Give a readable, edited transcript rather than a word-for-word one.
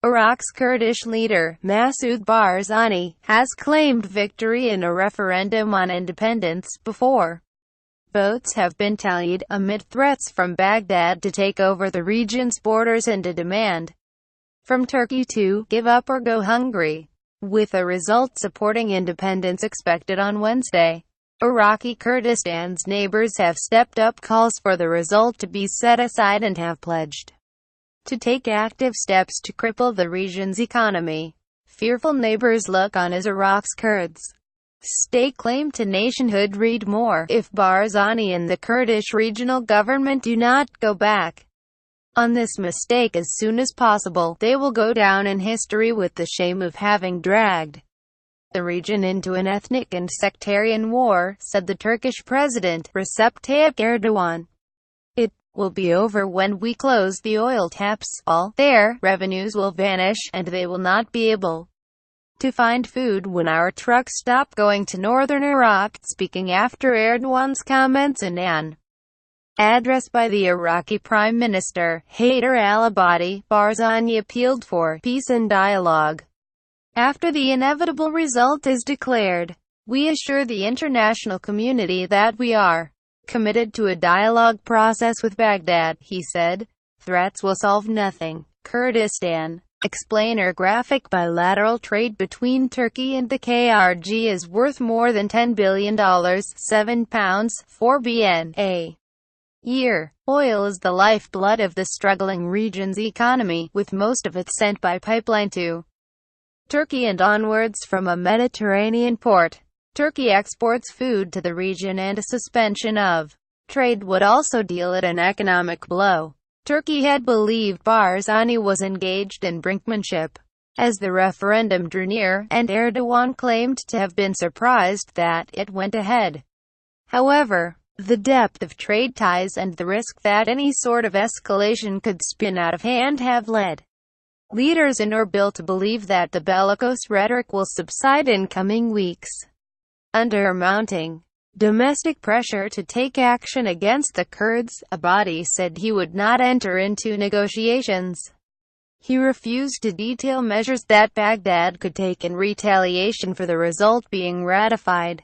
Iraq's Kurdish leader, Masoud Barzani, has claimed victory in a referendum on independence before votes have been tallied, amid threats from Baghdad to take over the region's borders and a demand from Turkey to give up or go hungry, with a result supporting independence expected on Wednesday. Iraqi Kurdistan's neighbours have stepped up calls for the result to be set aside and have pledged to take active steps to cripple the region's economy. Fearful neighbours look on as Iraq's Kurds stake claim to nationhood. Read more. If Barzani and the Kurdish regional government do not go back on this mistake as soon as possible, they will go down in history with the shame of having dragged the region into an ethnic and sectarian war, said the Turkish president, Recep Tayyip Erdogan. It will be over when we close the oil taps. All their revenues will vanish, and they will not be able to find food when our trucks stop going to northern Iraq. Speaking after Erdogan's comments in an address by the Iraqi Prime Minister, Haider al Abadi Barzani appealed for peace and dialogue after the inevitable result is declared. We assure the international community that we are committed to a dialogue process with Baghdad, he said. Threats will solve nothing. Kurdistan. Explainer graphic. Bilateral trade between Turkey and the KRG is worth more than $10 billion, £7.4 billion a year. Oil is the lifeblood of the struggling region's economy, with most of it sent by pipeline to Turkey and onwards from a Mediterranean port. Turkey exports food to the region, and a suspension of trade would also deal it an economic blow. Turkey had believed Barzani was engaged in brinkmanship as the referendum drew near, and Erdogan claimed to have been surprised that it went ahead. However, the depth of trade ties and the risk that any sort of escalation could spin out of hand have led leaders in Erbil to believe that the bellicose rhetoric will subside in coming weeks. Under mounting domestic pressure to take action against the Kurds, Abadi said he would not enter into negotiations. He refused to detail measures that Baghdad could take in retaliation for the result being ratified.